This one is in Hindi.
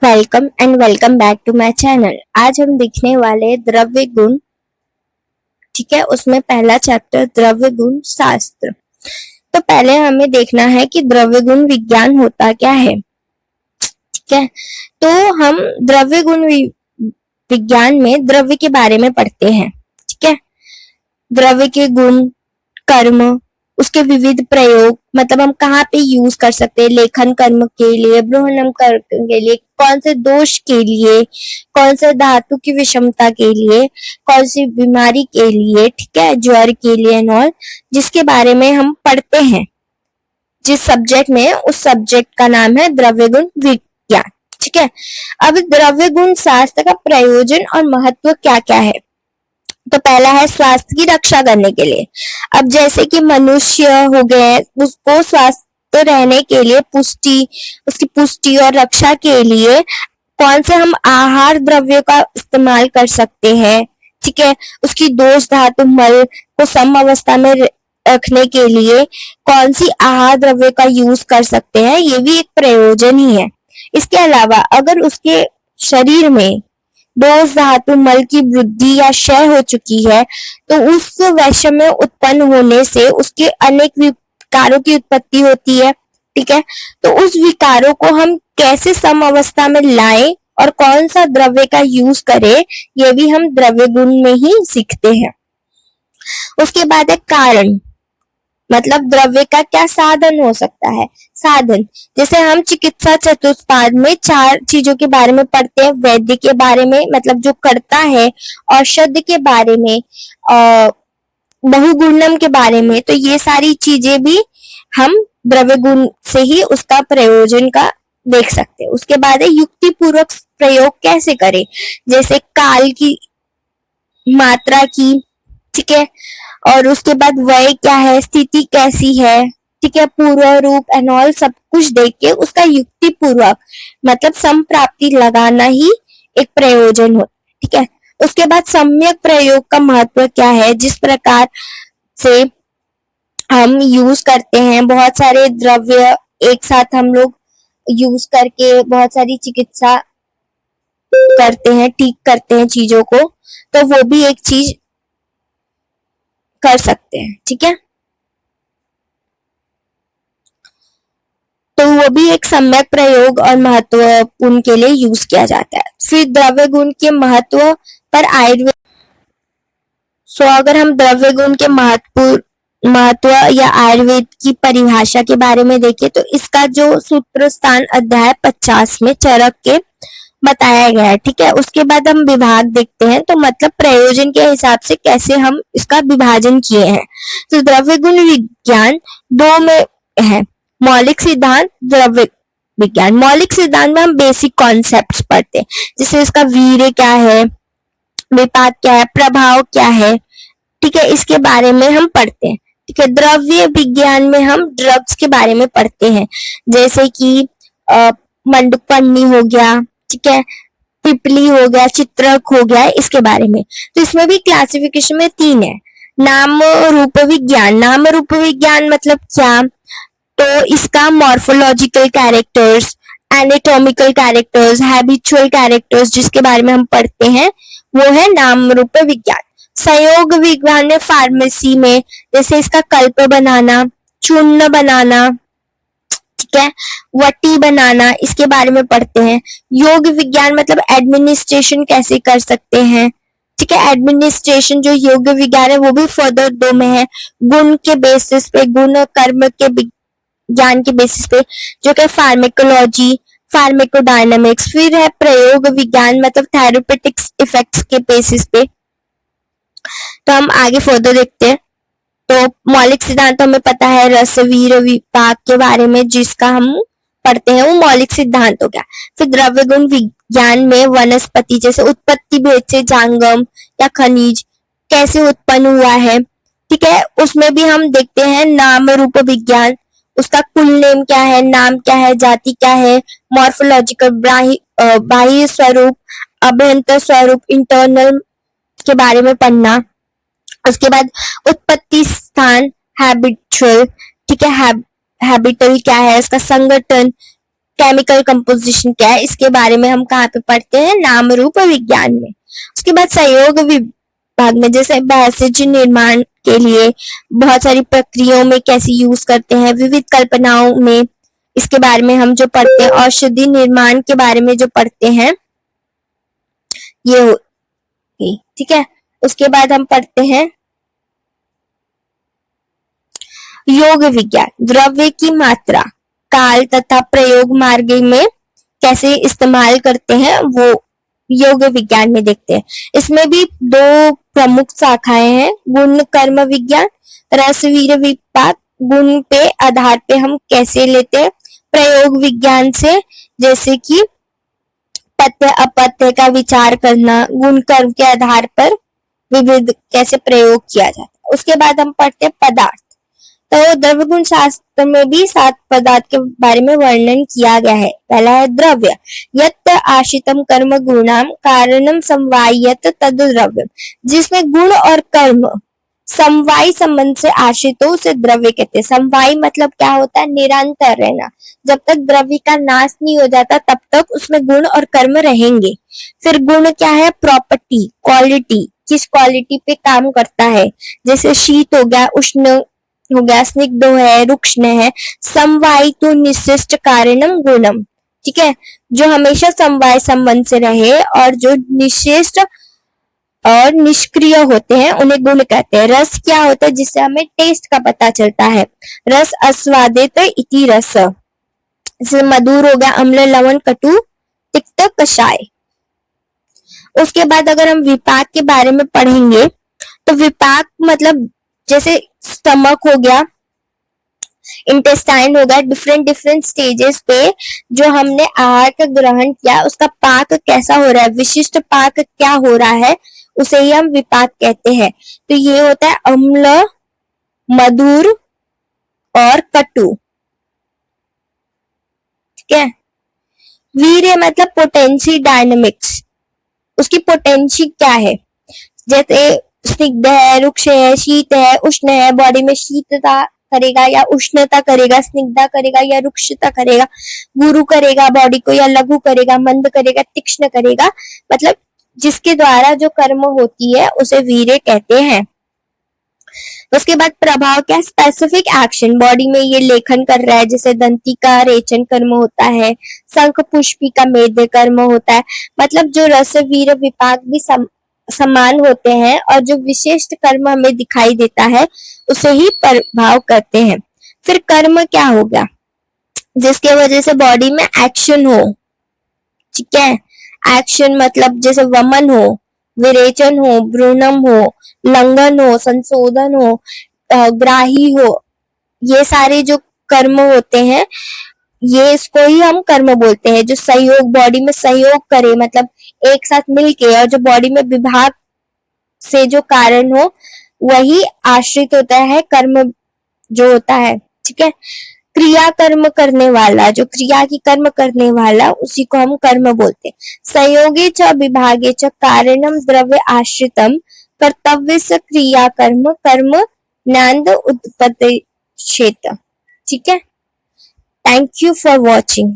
Welcome and welcome back to my channel. आज हम देखने वाले द्रव्य गुण। ठीक है, उसमें पहला चैप्टर द्रव्य गुण शास्त्र। तो पहले हमें देखना है कि द्रव्य गुण विज्ञान होता क्या है। ठीक है, तो हम द्रव्य गुण विज्ञान में द्रव्य के बारे में पढ़ते हैं। ठीक है, द्रव्य के गुण, कर्म, उसके विविध प्रयोग, मतलब हम कहाँ पे यूज कर सकते हैं, लेखन कर्म के लिए, ब्रोहनम कर्म के लिए, कौन से दोष के लिए, कौन से धातु की विषमता के लिए, कौन सी बीमारी के लिए, ठीक है, ज्वर के लिए एंड ऑल, जिसके बारे में हम पढ़ते हैं। जिस सब्जेक्ट में, उस सब्जेक्ट का नाम है द्रव्य गुण विज्ञान। ठीक है, अब द्रव्य गुण शास्त्र का प्रयोजन और महत्व क्या क्या है। तो पहला है स्वास्थ्य की रक्षा करने के लिए। अब जैसे कि मनुष्य हो गए, उसको स्वस्थ रहने के लिए, उसकी पुष्टि और रक्षा के लिए कौन से हम आहार द्रव्य का इस्तेमाल कर सकते हैं। ठीक है, उसकी दोष धातु मल को सम अवस्था में रखने के लिए कौन सी आहार द्रव्य का यूज कर सकते हैं, ये भी एक प्रयोजन ही है। इसके अलावा अगर उसके शरीर में दोष धातु मल की वृद्धि या क्षय हो चुकी है, तो उस वैषम्य उत्पन्न होने से उसके अनेक विकारों की उत्पत्ति होती है। ठीक है, तो उस विकारों को हम कैसे सम अवस्था में लाएं और कौन सा द्रव्य का यूज करें, ये भी हम द्रव्य गुण में ही सीखते हैं। उसके बाद है कारण, मतलब द्रव्य का क्या साधन हो सकता है। साधन जैसे हम चिकित्सा चतुष्पाद में 4 चीजों के बारे में पढ़ते हैं। वैद्य के बारे में, मतलब जो करता है, औषध के बारे में, बहुगुणम के बारे में। तो ये सारी चीजें भी हम द्रव्य गुण से ही उसका प्रयोजन का देख सकते हैं। उसके बाद है युक्ति पूर्वक प्रयोग कैसे करें, जैसे काल की, मात्रा की, ठीक है, और उसके बाद वय क्या है, स्थिति कैसी है, ठीक है, पूर्व रूप एंड ऑल सब कुछ देख के उसका युक्ति पूर्वक, मतलब संप्राप्ति लगाना ही एक प्रयोजन होता है। ठीक है, उसके बाद सम्यक प्रयोग का महत्व क्या है, जिस प्रकार से हम यूज करते हैं बहुत सारे द्रव्य एक साथ, हम लोग यूज करके बहुत सारी चिकित्सा करते हैं, ठीक करते हैं चीजों को, तो वो भी एक चीज कर सकते हैं। ठीक है, तो वो भी एक सम्यक प्रयोग और महत्वपूर्ण के लिए यूज किया जाता है। फिर द्रव्य गुण के महत्व पर आयुर्वेद। अगर हम द्रव्य गुण के महत्व या आयुर्वेद की परिभाषा के बारे में देखें, तो इसका जो सूत्र स्थान अध्याय 50 में चरक के बताया गया है। ठीक है, उसके बाद हम विभाग देखते हैं, तो मतलब प्रयोजन के हिसाब से कैसे हम इसका विभाजन किए हैं। तो द्रव्य गुण विज्ञान 2 में है, मौलिक सिद्धांत, द्रव्य विज्ञान। मौलिक सिद्धांत में हम बेसिक कॉन्सेप्ट्स पढ़ते हैं, जैसे इसका वीर्य क्या है, विपाक क्या है, प्रभाव क्या है, ठीक है, इसके बारे में हम पढ़ते हैं। ठीक है, द्रव्य विज्ञान में हम ड्रग्स के बारे में पढ़ते हैं, जैसे कि मंडुकपन्नी हो गया, ठीक है, पिपली हो गया, चित्रक हो गया, इसके बारे में। तो इसमें भी क्लासिफिकेशन में 3 है। नाम रूप विज्ञान। नाम रूप विज्ञान मतलब क्या, तो इसका morphological characters, anatomical characters, habitual characters, जिसके बारे में हम पढ़ते हैं, वो है नाम रूप विज्ञान। संयोग विज्ञान में फार्मेसी में, जैसे इसका कल्प बनाना, चूर्ण बनाना, ठीक है, वटी बनाना, इसके बारे में पढ़ते हैं। योग विज्ञान मतलब एडमिनिस्ट्रेशन कैसे कर सकते हैं। ठीक है, एडमिनिस्ट्रेशन जो योग विज्ञान है वो भी फर्दर 2 में है। गुण के बेसिस पे, गुण कर्म के ज्ञान के बेसिस पे, जो कि फार्मेकोलॉजी, फार्मेकोडायनामिक्स। फिर है प्रयोग विज्ञान, मतलब थेरेपेटिक्स इफेक्ट्स के बेसिस पे। तो हम आगे फर्दर देखते हैं। तो मौलिक सिद्धांत हमें पता है, रस, वीर, विपाक के बारे में जिसका हम पढ़ते हैं, वो मौलिक सिद्धांत हो गया। फिर द्रव्य गुण विज्ञान में वनस्पति, जैसे उत्पत्ति भेद से जांगम या खनिज कैसे उत्पन्न हुआ है, ठीक है, उसमें भी हम देखते हैं। नाम रूप विज्ञान, उसका कुल नेम क्या है, नाम क्या है, जाति क्या है, मॉर्फोलॉजिकल, बाह्य स्वरूप, अभ्यंतर स्वरूप, इंटरनल के बारे में पढ़ना। उसके बाद उत्पत्ति स्थान, हैबिचुअल, ठीक है, हैबिटल क्या है, इसका संगठन केमिकल कंपोजिशन क्या है इसके बारे में हम कहाँ पे पढ़ते हैं, नाम रूप विज्ञान में। उसके बाद सहयोग विभाग में जैसे भेषज निर्माण के लिए बहुत सारी प्रक्रियाओं में कैसे यूज करते हैं, विविध कल्पनाओं में इसके बारे में हम जो पढ़ते हैं, औषधि निर्माण के बारे में जो पढ़ते हैं ये ठीक है। उसके बाद हम पढ़ते हैं योग विज्ञान, द्रव्य की मात्रा, काल तथा प्रयोग मार्ग में कैसे इस्तेमाल करते हैं वो योग विज्ञान में देखते हैं। इसमें भी दो प्रमुख शाखाएं हैं, गुण कर्म विज्ञान, रस वीर विपाक, गुण पे आधार पे हम कैसे लेते हैं, प्रयोग विज्ञान से जैसे कि पत्य अपत्य का विचार करना, गुण कर्म के आधार पर विविध कैसे प्रयोग किया जाता है। उसके बाद हम पढ़ते हैं पदार्थ, तो द्रव्य गुण शास्त्र में भी 7 पदार्थ के बारे में वर्णन किया गया है। पहला है द्रव्य, यत् आश्रितम कर्म गुणाम कारणम समवायत तद द्रव्य, जिसमें गुण और कर्म समवाय संबंध से आश्रित हो उसे द्रव्य कहते हैं। समवाय मतलब क्या होता है, निरंतर रहना, जब तक द्रव्य का नाश नहीं हो जाता तब तक उसमें गुण और कर्म रहेंगे। फिर गुण क्या है, प्रॉपर्टी, क्वालिटी, किस क्वालिटी पे काम करता है, जैसे शीत हो गया, उष्ण हो गया, स्निग्ध है, रुक्ष है। समवाय तो निशिष्ट कारणम गुणम, ठीक है, जो हमेशा समवाय संबंध से रहे और जो निशिष्ट और निष्क्रिय होते हैं उन्हें गुण कहते हैं। रस क्या होता है, जिससे हमें टेस्ट का पता चलता है, रस आस्वादित इति रस, जैसे मधुर हो गया, अम्ल, लवण, कटु, तिक्त, कषाय। उसके बाद अगर हम विपाक के बारे में पढ़ेंगे तो विपाक मतलब जैसे स्टमक हो गया, इंटेस्टाइन हो गया, डिफरेंट स्टेजेस पे जो हमने आहार का ग्रहण किया उसका पाक कैसा हो रहा है, विशिष्ट पाक क्या हो रहा है, उसे ही हम विपाक कहते हैं। तो ये होता है अम्ल, मधुर और कटु, ठीक है। वीर्य मतलब पोटेंसी डायनेमिक्स, उसकी पोटेंसी क्या है, जैसे स्निग्ध है, रुक्ष है, शीत है, उष्ण है, बॉडी में शीतता करेगा या उष्णता करेगा, स्निग्धता करेगा या रुक्षता करेगा, गुरु करेगा बॉडी को या लघु करेगा, मंद करेगा, तीक्ष्ण करेगा, मतलब जिसके द्वारा जो कर्म होती है उसे वीर्य कहते हैं। उसके बाद प्रभाव क्या, स्पेसिफिक एक्शन, बॉडी में ये लेखन कर रहा है, जैसे दंती का रेचन कर्म होता है, शंख पुष्पी का मेध कर्म होता है, मतलब जो रस वीर विपाक भी समान होते हैं और जो विशिष्ट कर्म हमें दिखाई देता है उसे ही प्रभाव करते हैं। फिर कर्म क्या हो गया, जिसके वजह से बॉडी में एक्शन हो, ठीक है, एक्शन मतलब जैसे वमन हो, विरेचन हो, भ्रूणम हो, लंघन हो, संशोधन हो, ग्राही हो, ये सारे जो कर्म होते हैं ये इसको ही हम कर्म बोलते हैं। जो सहयोग, बॉडी में सहयोग करे, मतलब एक साथ मिलके, और जो बॉडी में विभाग से जो कारण हो वही आश्रित होता है कर्म जो होता है, ठीक है। क्रिया कर्म करने वाला, जो क्रिया की कर्म करने वाला उसी को हम कर्म बोलते हैं। सहयोगे च विभागे च कारणम द्रव्य आश्रितम कर्तव्य स क्रिया कर्म कर्म नंद उत्पत्ति क्षेत्र, ठीक है। Thank you for watching.